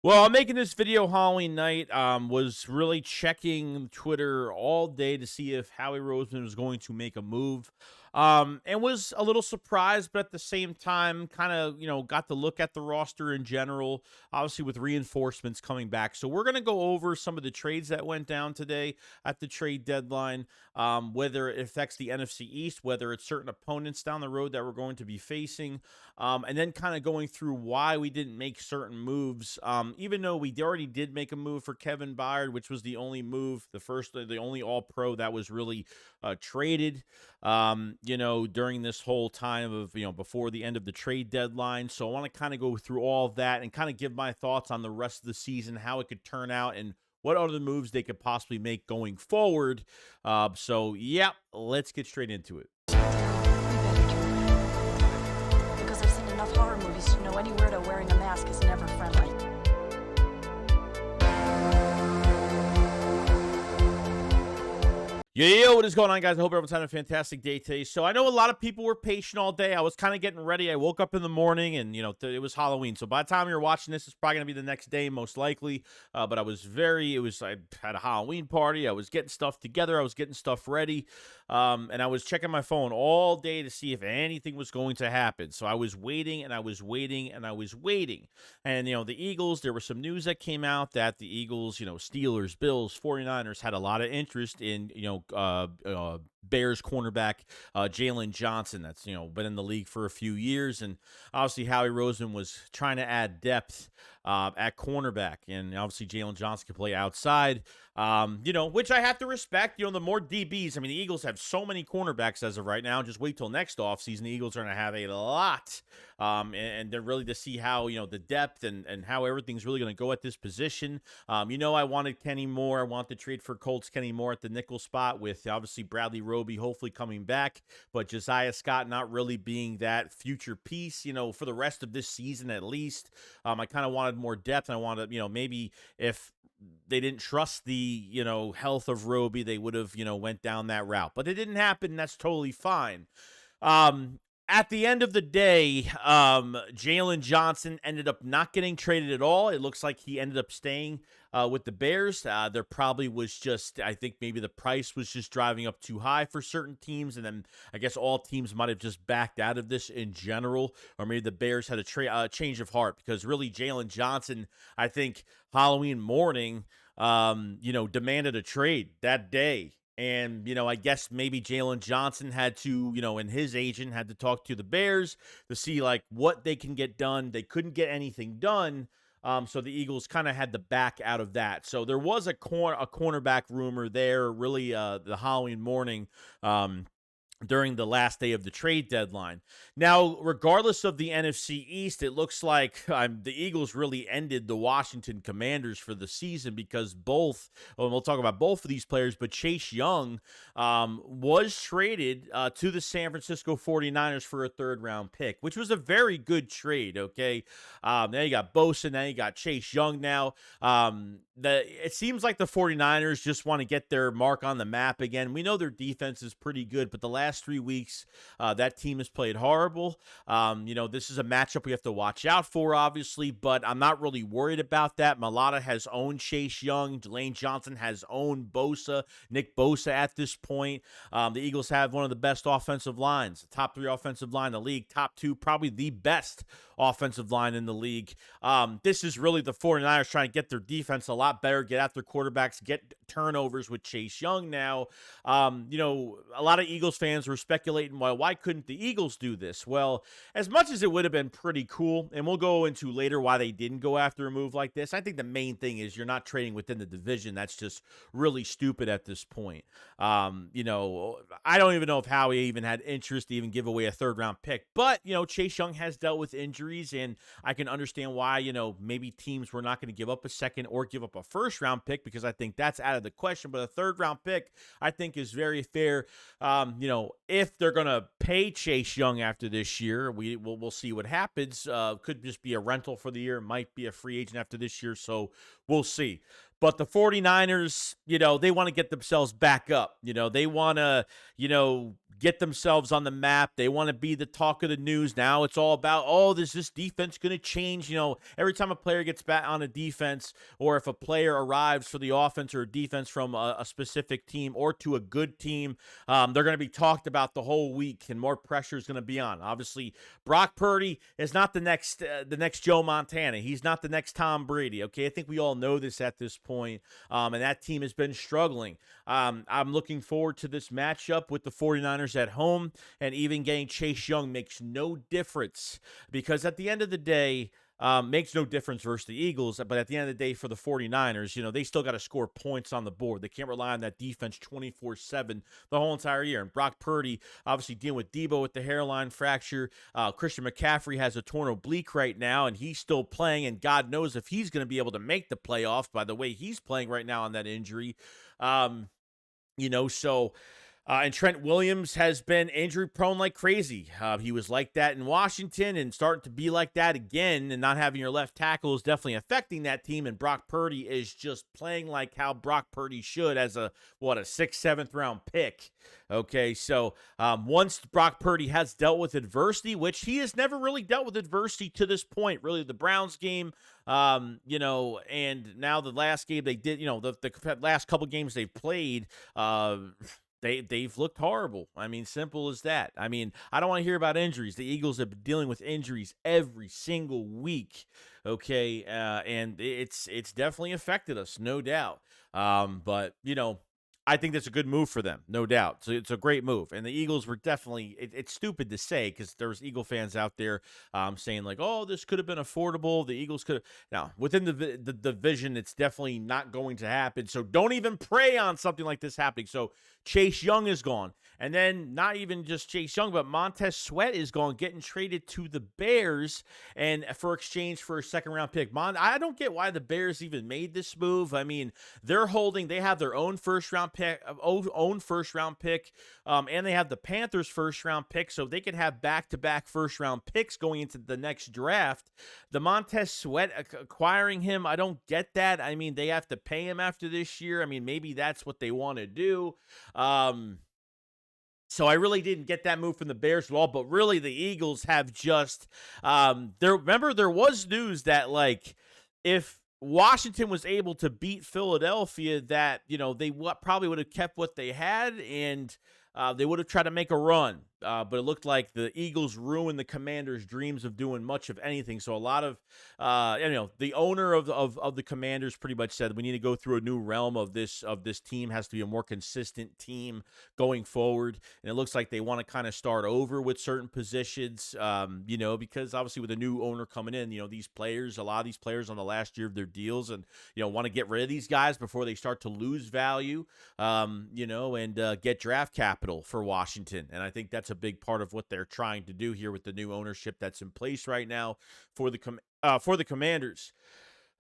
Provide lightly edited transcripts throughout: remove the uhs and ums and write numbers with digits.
Well, I'm making this video Halloween night. Was really checking Twitter all day to see if Howie Roseman was going to make a move. And was a little surprised, but at the same time, kind of, got to look at the roster in general, obviously with reinforcements coming back. So we're gonna go over some of the trades that went down today at the trade deadline, whether it affects the NFC East, whether it's certain opponents down the road that we're going to be facing, and then kind of going through why we didn't make certain moves. Even though we already did make a move for Kevin Byard, which was the only move, the only All Pro that was really traded, during this whole time of, before the end of the trade deadline. So I want to kind of go through all of that and kind of give my thoughts on the rest of the season, how it could turn out, and what other moves they could possibly make going forward. Yeah, let's get straight into it. We better turn around. Because I've seen enough horror movies to know anywhere to wearing a mask is never friendly. Yo, what is going on, guys? I hope everyone's having a fantastic day today. So I know a lot of people were patient all day. I was kind of getting ready. I woke up in the morning and, it was Halloween. So by the time you're watching this, it's probably going to be the next day, most likely. But I had a Halloween party. I was getting stuff together. I was getting stuff ready. And I was checking my phone all day to see if anything was going to happen. So I was waiting and I was waiting and I was waiting. And, the Eagles, there was some news that came out that the Eagles, Steelers, Bills, 49ers had a lot of interest in, Bears cornerback Jaylen Johnson. That's been in the league for a few years, and obviously Howie Roseman was trying to add depth at cornerback, and obviously Jaylen Johnson can play outside. Which I have to respect. The more DBs. I mean, the Eagles have so many cornerbacks as of right now. Just wait till next offseason. The Eagles are going to have a lot. And they're really to see how, the depth and how everything's really going to go at this position. I wanted Kenny Moore. I want to trade for Colts Kenny Moore at the nickel spot with obviously Bradley Roby hopefully coming back, but Josiah Scott not really being that future piece, for the rest of this season at least. I kind of wanted more depth. And I wanted, maybe if they didn't trust the, health of Roby, they would have, went down that route. But it didn't happen. And that's totally fine. At the end of the day, Jaylen Johnson ended up not getting traded at all. It looks like he ended up staying with the Bears. There probably was just, I think maybe the price was just driving up too high for certain teams. And then I guess all teams might have just backed out of this in general. Or maybe the Bears had a change of heart because really Jaylen Johnson, I think Halloween morning, demanded a trade that day. And, I guess maybe Jaylen Johnson had to, and his agent had to talk to the Bears to see like what they can get done. They couldn't get anything done. So the Eagles kind of had to back out of that. So there was a cornerback rumor there, really, the Halloween morning, during the last day of the trade deadline. Now, regardless of the NFC East, it looks like the Eagles really ended the Washington Commanders for the season because we'll talk about both of these players, but Chase Young was traded to the San Francisco 49ers for a third-round pick, which was a very good trade, okay? Now you got Bosa, now you got Chase Young now. It seems like the 49ers just want to get their mark on the map again. We know their defense is pretty good, but the last 3 weeks, that team has played horrible. This is a matchup we have to watch out for, obviously, but I'm not really worried about that. Malata has owned Chase Young. Delane Johnson has owned Nick Bosa at this point. The Eagles have one of the best offensive lines, the top 3 offensive line in the league, top 2, probably the best offensive line in the league. This is really the 49ers trying to get their defense a lot better, get after quarterbacks, get turnovers with Chase Young now. A lot of Eagles fans were speculating, why couldn't the Eagles do this? Well, as much as it would have been pretty cool, and we'll go into later why they didn't go after a move like this, I think the main thing is you're not trading within the division. That's just really stupid at this point. I don't even know if Howie even had interest to even give away a third-round pick, but, Chase Young has dealt with injuries, and I can understand why, maybe teams were not going to give up a second or give up a first-round pick because I think that's out of the question, but a third-round pick I think is very fair. If they're going to pay Chase Young after this year, we'll see what happens. Could just be a rental for the year, might be a free agent after this year, so we'll see. But the 49ers, they want to get themselves back up. They want to, get themselves on the map. They want to be the talk of the news. Now it's all about, is this defense going to change? Every time a player gets back on a defense, or if a player arrives for the offense or defense from a specific team or to a good team, they're going to be talked about the whole week, and more pressure is going to be on. Obviously, Brock Purdy is not the next Joe Montana. He's not the next Tom Brady. Okay, I think we all know this at this point, and that team has been struggling. I'm looking forward to this matchup with the 49ers at home, and even getting Chase Young makes no difference, because at the end of the day, makes no difference versus the Eagles, but at the end of the day, for the 49ers, they still got to score points on the board. They can't rely on that defense 24/7 the whole entire year. And Brock Purdy, obviously dealing with Debo with the hairline fracture. Christian McCaffrey has a torn oblique right now, and he's still playing, and God knows if he's going to be able to make the playoffs by the way he's playing right now on that injury. And Trent Williams has been injury prone like crazy. He was like that in Washington, and starting to be like that again, and not having your left tackle is definitely affecting that team. And Brock Purdy is just playing like how Brock Purdy should as a 6th, 7th round pick. Okay, so once Brock Purdy has dealt with adversity, which he has never really dealt with adversity to this point, really the Browns game, and now the last game they did, the last couple games they've played, They've looked horrible. I mean, simple as that. I mean, I don't want to hear about injuries. The Eagles have been dealing with injuries every single week, okay? And it's definitely affected us, no doubt. But, I think that's a good move for them, no doubt. So it's a great move. And the Eagles were definitely, it's stupid to say, because there's Eagle fans out there saying like, this could have been affordable. The Eagles could have. Now, within the division, it's definitely not going to happen. So don't even prey on something like this happening. So Chase Young is gone. And then not even just Chase Young, but Montez Sweat is gone, getting traded to the Bears and for exchange for a 2nd round pick. I don't get why the Bears even made this move. I mean, they have their own first round pick, and they have the Panthers' first round pick, so they could have back-to-back first round picks going into the next draft. The Montez Sweat acquiring him, I don't get that. I mean, they have to pay him after this year. I mean, maybe that's what they want to do. So I really didn't get that move from the Bears at all, but really the Eagles have just remember there was news that like if Washington was able to beat Philadelphia, that they probably would have kept what they had, and they would have tried to make a run. But it looked like the Eagles ruined the Commanders' dreams of doing much of anything. So a lot of, the owner of the Commanders pretty much said we need to go through a new realm of this team. Has to be a more consistent team going forward. And it looks like they want to kind of start over with certain positions, because obviously with a new owner coming in, a lot of these players on the last year of their deals, and want to get rid of these guys before they start to lose value, and get draft capital for Washington. And I think that's a big part of what they're trying to do here with the new ownership that's in place right now for the Commanders.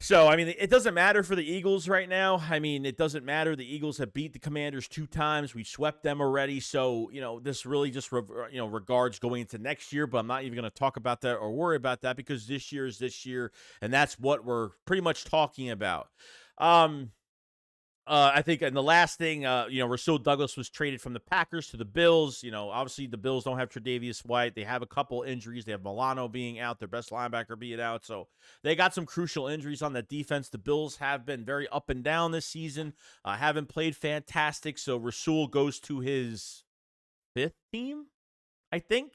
So, I mean, it doesn't matter for the Eagles right now. I mean, it doesn't matter. The Eagles have beat the Commanders 2 times. We swept them already. So, this really just, regards going into next year, but I'm not even going to talk about that or worry about that, because this year is this year, and that's what we're pretty much talking about. I think, and the last thing, Rasul Douglas was traded from the Packers to the Bills. Obviously the Bills don't have Tre'Davious White. They have a couple injuries. They have Milano being out, their best linebacker being out. So they got some crucial injuries on that defense. The Bills have been very up and down this season, haven't played fantastic. So Rasul goes to his 5th team, I think.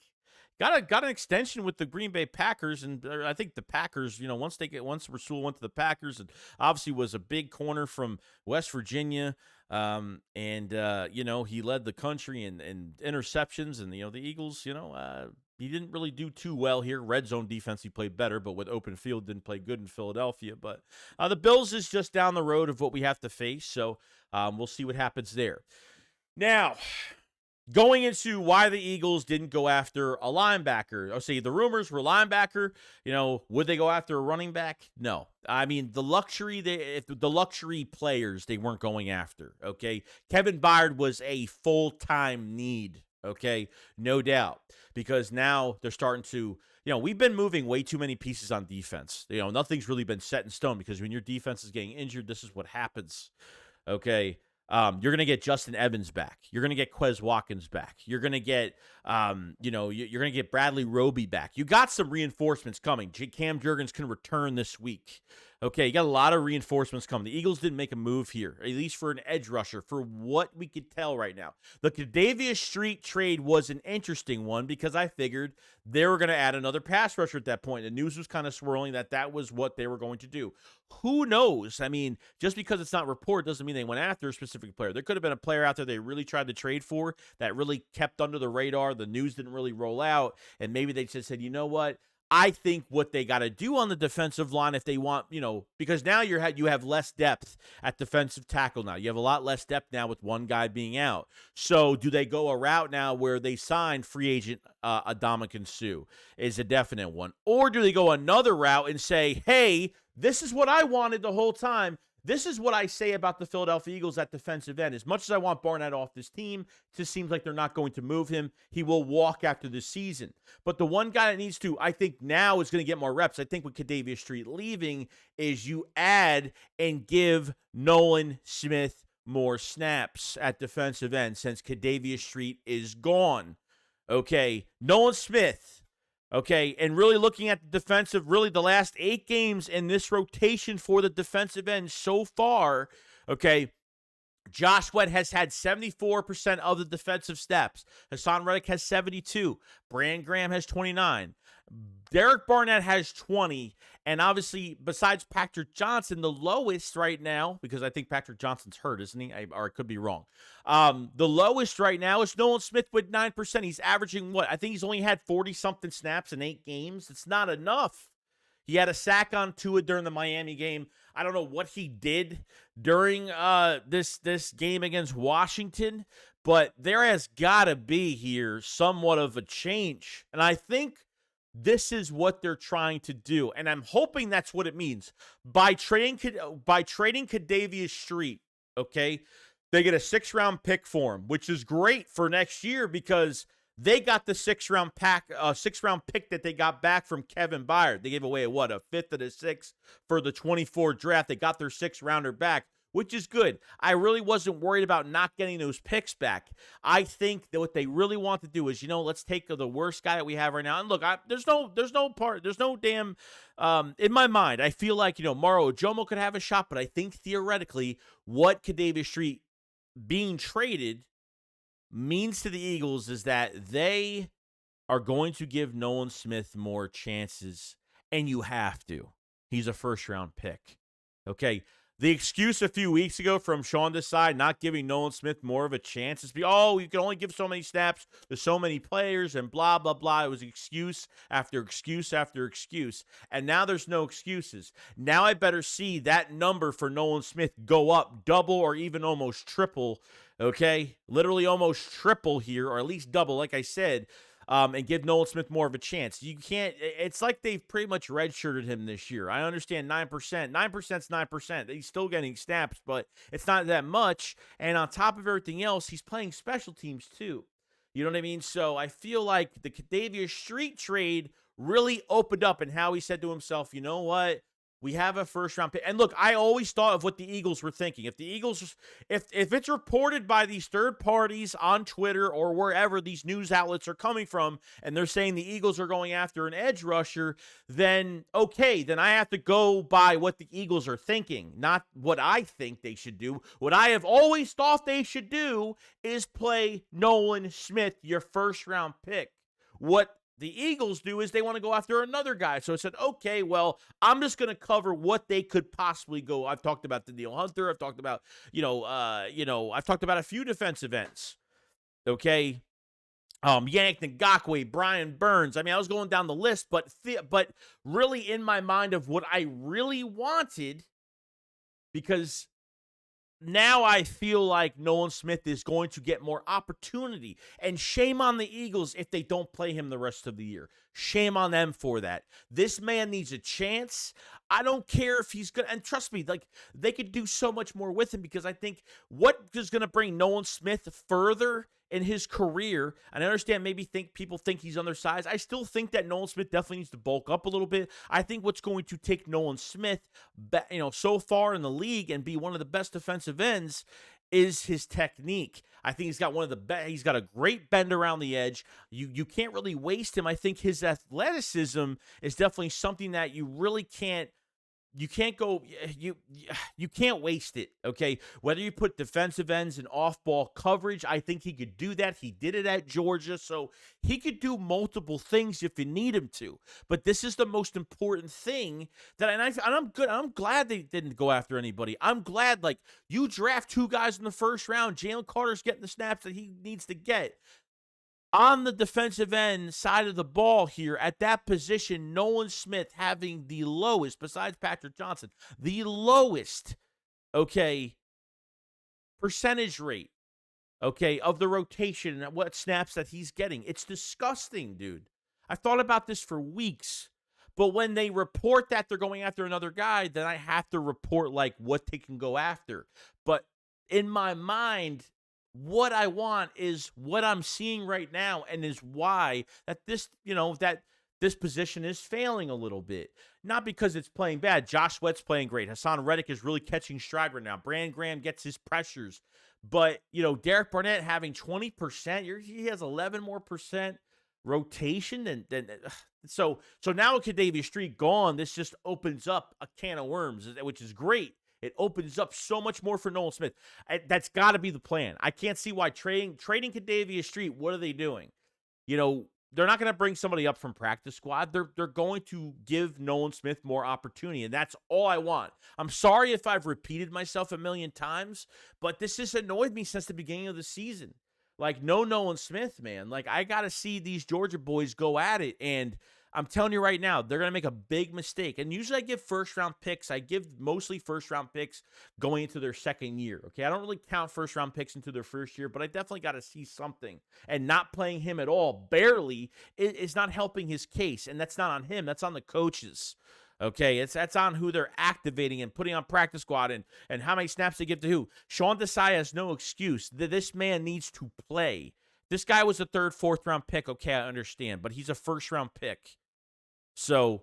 Got an extension with the Green Bay Packers, and I think the Packers, once Rasul went to the Packers, and obviously was a big corner from West Virginia, and he led the country in interceptions, and the Eagles, he didn't really do too well here. Red zone defense, he played better, but with open field, didn't play good in Philadelphia. But the Bills is just down the road of what we have to face, so we'll see what happens there. Now, going into why the Eagles didn't go after a linebacker. The rumors were linebacker. Would they go after a running back? No. I mean, the luxury players they weren't going after. Okay, Kevin Byard was a full-time need. Okay, no doubt, because now they're starting to, we've been moving way too many pieces on defense. Nothing's really been set in stone because when your defense is getting injured, this is what happens. Okay. You're going to get Justin Evans back. You're going to get Quez Watkins back. You're going to get, you're going to get Bradley Roby back. You got some reinforcements coming. Cam Jurgens can return this week. Okay, you got a lot of reinforcements coming. The Eagles didn't make a move here, at least for an edge rusher, for what we could tell right now. The Kadavius Street trade was an interesting one because I figured they were going to add another pass rusher at that point. The news was kind of swirling that was what they were going to do. Who knows? I mean, just because it's not reported doesn't mean they went after a specific player. There could have been a player out there they really tried to trade for that really kept under the radar. The news didn't really roll out, and maybe they just said, you know what? I think what they got to do on the defensive line if they want, because now you have less depth at defensive tackle now. You have a lot less depth now with one guy being out. So do they go a route now where they sign free agent Adamakin Suh is a definite one? Or do they go another route and say, hey, this is what I wanted the whole time. This is what I say about the Philadelphia Eagles at defensive end. As much as I want Barnett off this team, it just seems like they're not going to move him. He will walk after this season. But the one guy that needs to, I think now is going to get more reps. I think with Kadavius Street leaving is you add and give Nolan Smith more snaps at defensive end since Kadavius Street is gone. Okay, Nolan Smith. Okay, and really looking at the defensive, really the last 8 games in this rotation for the defensive end so far, okay, Josh Sweat has had 74% of the defensive steps. Hassan Reddick has 72. Brand Graham has 29. Derek Barnett has 20. And obviously, besides Patrick Johnson, the lowest right now, because I think Patrick Johnson's hurt, isn't he? Or I could be wrong. The lowest right now is Nolan Smith with 9%. He's averaging what? I think he's only had 40-something snaps in 8 games. It's not enough. He had a sack on Tua during the Miami game. I don't know what he did during this game against Washington, but there has got to be here somewhat of a change. And I think this is what they're trying to do, and I'm hoping that's what it means. By trading Kadavius Street, okay, they get a 6th-round pick for him, which is great for next year because they got the 6th-round pick that they got back from Kevin Byard. They gave away a 5th and a 6th for the 24 draft. They got their 6th-rounder back, which is good. I really wasn't worried about not getting those picks back. I think that what they really want to do is, let's take the worst guy that we have right now. And look, there's no damn, in my mind, I feel like, Maro Ojomo could have a shot, but I think theoretically what Kadavius Street being traded means to the Eagles is that they are going to give Nolan Smith more chances, and you have to. He's a 1st-round pick. Okay, the excuse a few weeks ago from Sean Desai not giving Nolan Smith more of a chance is you can only give so many snaps to so many players and blah, blah, blah. It was excuse after excuse after excuse. And now there's no excuses. Now I better see that number for Nolan Smith go up, double or even almost triple, okay? Literally almost triple here, or at least double, like I said, and give Nolan Smith more of a chance. You can't, it's like they've pretty much redshirted him this year. I understand 9%. 9%'s 9%. He's still getting snaps, but it's not that much. And on top of everything else, he's playing special teams too. You know what I mean? So I feel like the Kadavius Street trade really opened up, and Howie said to himself, you know what? We have a 1st-round pick. And look, I always thought of what the Eagles were thinking. If the Eagles, if it's reported by these third parties on Twitter or wherever these news outlets are coming from, and they're saying the Eagles are going after an edge rusher, then okay, then I have to go by what the Eagles are thinking, not what I think they should do. What I have always thought they should do is play Nolan Smith, your 1st-round pick. What the Eagles do is they want to go after another guy. So I said, okay, well, I'm just going to cover what they could possibly go. I've talked about Danielle Hunter. I've talked about, I've talked about a few defensive ends. Okay. Yannick Ngakoue, Brian Burns. I mean, I was going down the list, but really in my mind of what I really wanted, because now I feel like Nolan Smith is going to get more opportunity. And shame on the Eagles if they don't play him the rest of the year. Shame on them for that. This man needs a chance. I don't care if he's going to, and trust me, like, they could do so much more with him, because I think what is going to bring Nolan Smith further in his career, and I understand maybe people think he's undersized. I still think that Nolan Smith definitely needs to bulk up a little bit. I think what's going to take Nolan Smith, so far in the league and be one of the best defensive ends is his technique. I think he's got one of the best. He's got a great bend around the edge. You can't really waste him. I think his athleticism is definitely something that you really can't. You can't waste it, okay? Whether you put defensive ends and off-ball coverage, I think he could do that. He did it at Georgia, so he could do multiple things if you need him to. But this is the most important thing I'm glad they didn't go after anybody. I'm glad, you draft 2 guys in the first round. Jalen Carter's getting the snaps that he needs to get. On the defensive end side of the ball here, at that position, Nolan Smith having the lowest, besides Patrick Johnson, the lowest, percentage rate, of the rotation and what snaps that he's getting. It's disgusting, dude. I've thought about this for weeks. But when they report that they're going after another guy, then I have to report, what they can go after. But in my mind, what I want is what I'm seeing right now, and is why that this position is failing a little bit. Not because it's playing bad. Josh Sweat's playing great. Hassan Reddick is really catching stride right now. Brandon Graham gets his pressures. But, Derek Barnett having 20%, he has 11 more percent rotation. So now with Kadavia Street gone, this just opens up a can of worms, which is great. It opens up so much more for Nolan Smith. That's got to be the plan. I can't see why trading Kadavia Street. What are they doing? They're not going to bring somebody up from practice squad. They're going to give Nolan Smith more opportunity, and that's all I want. I'm sorry if I've repeated myself a million times, but this has annoyed me since the beginning of the season. No Nolan Smith, man. I got to see these Georgia boys go at it, and I'm telling you right now, they're going to make a big mistake. And usually I give first-round picks. I give mostly first-round picks going into their second year, okay? I don't really count first-round picks into their first year, but I definitely got to see something. And not playing him at all, barely, is not helping his case. And that's not on him. That's on the coaches, okay? That's on who they're activating and putting on practice squad and how many snaps they give to who. Sean Desai has no excuse. This man needs to play. This guy was a 3rd, 4th-round pick, okay, I understand, but he's a first-round pick. So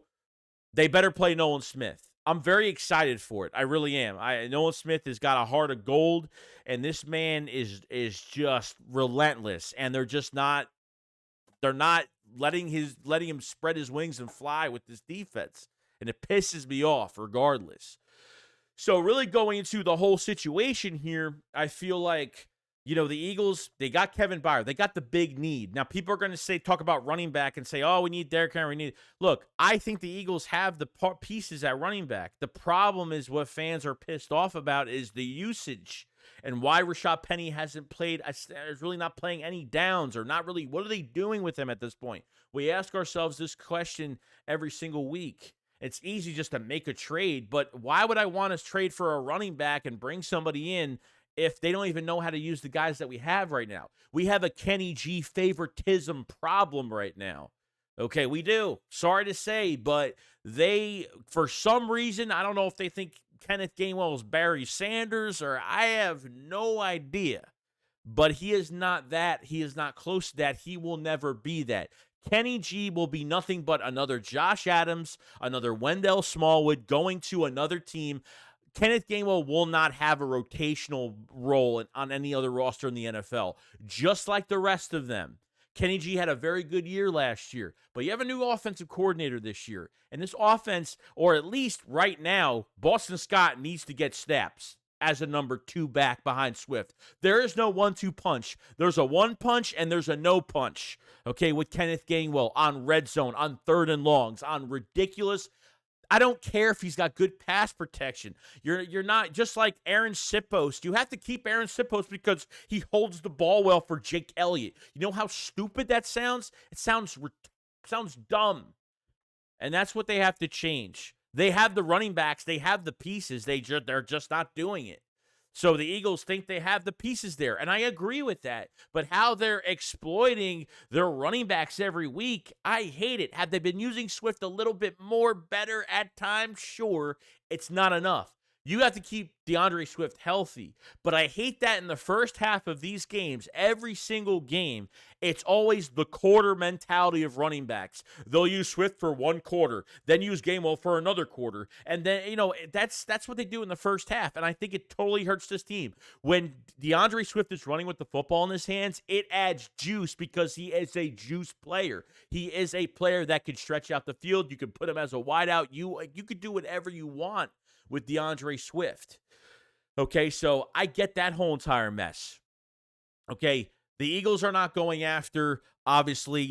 they better play Nolan Smith. I'm very excited for it. I really am. Nolan Smith has got a heart of gold, and this man is just relentless. And they're not letting him spread his wings and fly with this defense. And it pisses me off regardless. So really going into the whole situation here, I feel like the Eagles, they got Kevin Byard. They got the big need. Now, people are going to talk about running back and say, oh, we need Derrick Henry. Look, I think the Eagles have the pieces at running back. The problem is what fans are pissed off about is the usage and why Rashad Penny hasn't played, is really not playing any downs or not really. What are they doing with him at this point? We ask ourselves this question every single week. It's easy just to make a trade, but why would I want to trade for a running back and bring somebody in if they don't even know how to use the guys that we have right now? We have a Kenny G favoritism problem right now. Okay, we do. Sorry to say, but they, for some reason, I don't know if they think Kenneth Gainwell is Barry Sanders, or I have no idea. But he is not that. He is not close to that. He will never be that. Kenny G will be nothing but another Josh Adams, another Wendell Smallwood going to another team. Kenneth Gainwell will not have a rotational role on any other roster in the NFL, just like the rest of them. Kenny G had a very good year last year, but you have a new offensive coordinator this year. And this offense, or at least right now, Boston Scott needs to get snaps as a number 2 back behind Swift. There is no 1-2 punch. There's a 1 punch and there's a no punch, okay, with Kenneth Gainwell on red zone, on 3rd and longs, on ridiculous. I don't care if he's got good pass protection. You're not just like Aaron Sipos. You have to keep Aaron Sipos because he holds the ball well for Jake Elliott. You know how stupid that sounds? It sounds dumb. And that's what they have to change. They have the running backs. They have the pieces. They're just not doing it. So the Eagles think they have the pieces there, and I agree with that. But how they're exploiting their running backs every week, I hate it. Have they been using Swift a little bit more better at times? Sure, it's not enough. You have to keep DeAndre Swift healthy. But I hate that in the first half of these games, every single game, it's always the quarter mentality of running backs. They'll use Swift for one quarter, then use Gainwell for another quarter. And then, that's what they do in the first half. And I think it totally hurts this team. When DeAndre Swift is running with the football in his hands, it adds juice because he is a juice player. He is a player that can stretch out the field. You can put him as a wideout. You could do whatever you want with DeAndre Swift. Okay, so I get that whole entire mess. Okay, the Eagles are not going after, obviously,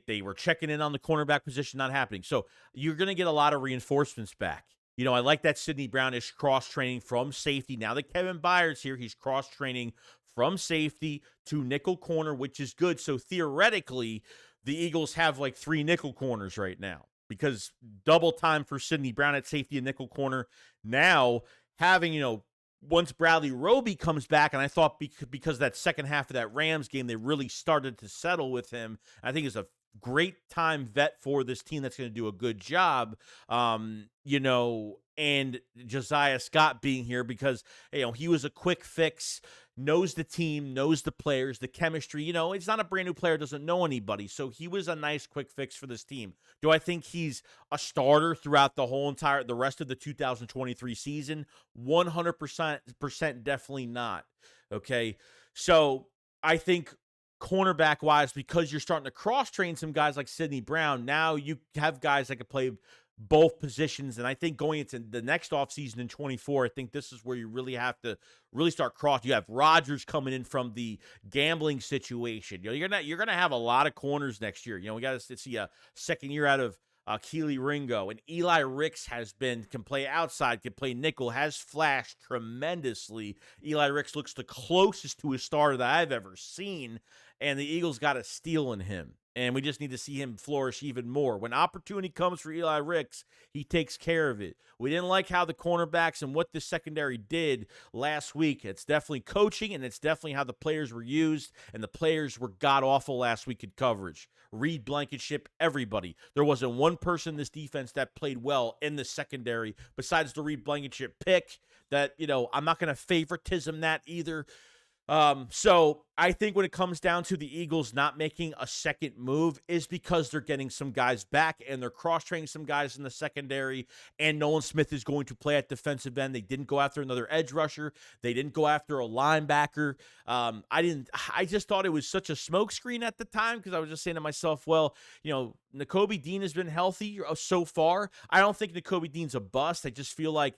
they were checking in on the cornerback position, not happening. So you're going to get a lot of reinforcements back. I like that Sidney Brown is cross-training from safety. Now that Kevin Byard's here, he's cross-training from safety to nickel corner, which is good. So theoretically, the Eagles have like 3 nickel corners right now, because double time for Sidney Brown at safety and nickel corner. Now, having, once Bradley Roby comes back, and I thought because that second half of that Rams game, they really started to settle with him. I think is a great time vet for this team that's going to do a good job, and Josiah Scott being here because, he was a quick fix, knows the team, knows the players, the chemistry. It's not a brand new player, doesn't know anybody. So he was a nice quick fix for this team. Do I think he's a starter throughout the rest of the 2023 season? 100% definitely not. Okay. So I think cornerback wise, because you're starting to cross train some guys like Sidney Brown, now you have guys that can play both positions. And I think going into the next offseason in 24, I think this is where you really have to really start cross. You have Rodgers coming in from the gambling situation. You're gonna have a lot of corners next year. We got to see a second year out of Keely Ringo, and Eli Ricks can play outside, can play nickel, has flashed tremendously. Eli Ricks looks the closest to a starter that I've ever seen, and the Eagles got a steal in him. And we just need to see him flourish even more. When opportunity comes for Eli Ricks, he takes care of it. We didn't like how the cornerbacks and what the secondary did last week. It's definitely coaching, and it's definitely how the players were used, and the players were god-awful last week in coverage. Reed Blankenship, everybody. There wasn't one person in this defense that played well in the secondary besides the Reed Blankenship pick that, I'm not going to favoritism that either. So I think when it comes down to the Eagles not making a second move is because they're getting some guys back and they're cross-training some guys in the secondary, and Nolan Smith is going to play at defensive end. They didn't go after another edge rusher. They didn't go after a linebacker. I just thought it was such a smokescreen at the time because I was just saying to myself, well, Nakobe Dean has been healthy so far. I don't think Nakobe Dean's a bust. I just feel like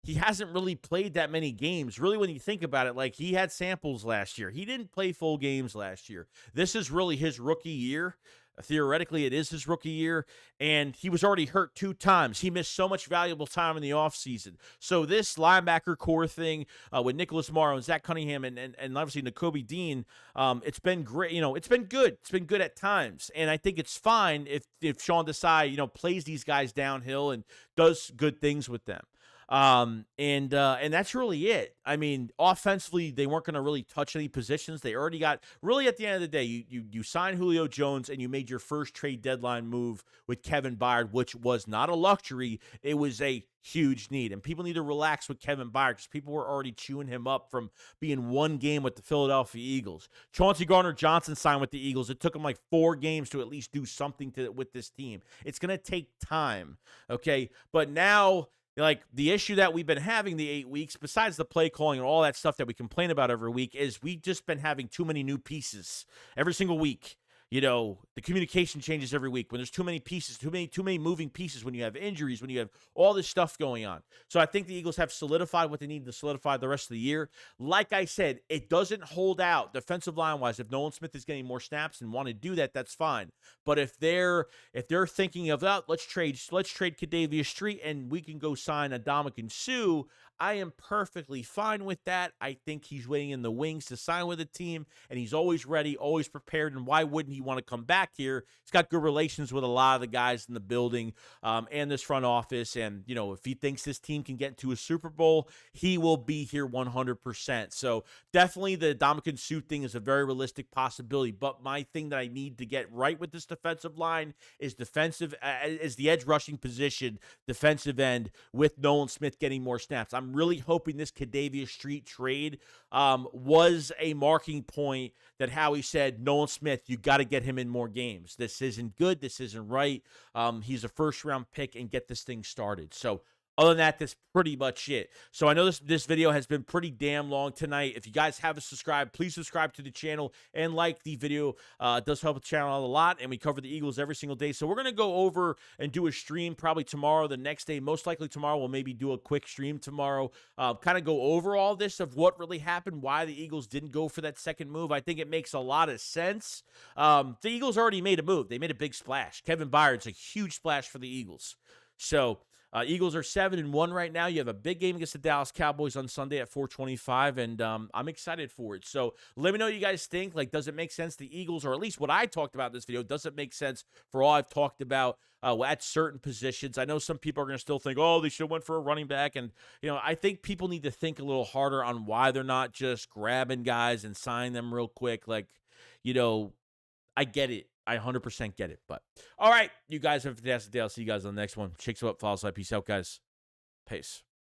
he hasn't really played that many games. Really, when you think about it, like he had samples last year. He didn't play full games last year. This is really his rookie year. Theoretically, it is his rookie year, and he was already hurt 2 times. He missed so much valuable time in the offseason. So this linebacker core thing with Nicholas Morrow and Zach Cunningham and obviously Nakobe Dean, it's been great. It's been good. It's been good at times, and I think it's fine if Sean Desai, plays these guys downhill and does good things with them. And that's really it. I mean, offensively, they weren't going to really touch any positions. They already got, really at the end of the day, you signed Julio Jones and you made your first trade deadline move with Kevin Byard, which was not a luxury. It was a huge need. And people need to relax with Kevin Byard because people were already chewing him up from being one game with the Philadelphia Eagles. Chauncey Gardner-Johnson signed with the Eagles. It took him like 4 games to at least do something with this team. It's going to take time, okay? But now, like, the issue that we've been having the 8 weeks, besides the play calling and all that stuff that we complain about every week, is we've just been having too many new pieces every single week. The communication changes every week when there's too many pieces, too many moving pieces, when you have injuries, when you have all this stuff going on. So I think the Eagles have solidified what they need to solidify the rest of the year. Like I said, it doesn't hold out defensive line-wise. If Nolan Smith is getting more snaps and want to do that, that's fine. But if they're thinking of, let's trade Kadavius Street and we can go sign Ndamukong Suh, I am perfectly fine with that. I think he's waiting in the wings to sign with a team, and he's always ready, always prepared, and why wouldn't he you want to come back here. He's got good relations with a lot of the guys in the building and this front office. And, you know, if he thinks this team can get into a Super Bowl, he will be here 100%. So definitely the Ndamukong Suh thing is a very realistic possibility. But my thing that I need to get right with this defensive line is the edge rushing position, defensive end, with Nolan Smith getting more snaps. I'm really hoping this Kadavia Street trade was a marking point that Howie said, Nolan Smith, you got to get him in more games. This isn't good. This isn't right. He's a first-round pick and get this thing started. So other than that, that's pretty much it. So I know this video has been pretty damn long tonight. If you guys haven't subscribed, please subscribe to the channel and like the video. It does help the channel out a lot, and we cover the Eagles every single day. So we're going to go over and do a stream probably tomorrow, the next day. Most likely tomorrow. We'll maybe do a quick stream tomorrow. Kind of go over all this of what really happened, why the Eagles didn't go for that second move. I think it makes a lot of sense. The Eagles already made a move. They made a big splash. Kevin Byard's a huge splash for the Eagles. So Eagles are 7-1 right now. You have a big game against the Dallas Cowboys on Sunday at 4:25, and I'm excited for it. So let me know what you guys think. Like, does it make sense the Eagles, or at least what I talked about in this video, does it make sense for all I've talked about at certain positions? I know some people are going to still think, oh, they should have went for a running back. And, you know, I think people need to think a little harder on why they're not just grabbing guys and signing them real quick. Like, you know, I get it. I 100% get it. But all right, you guys have a fantastic day. I'll see you guys on the next one. Shakes up, follow us. Peace out, guys. Peace.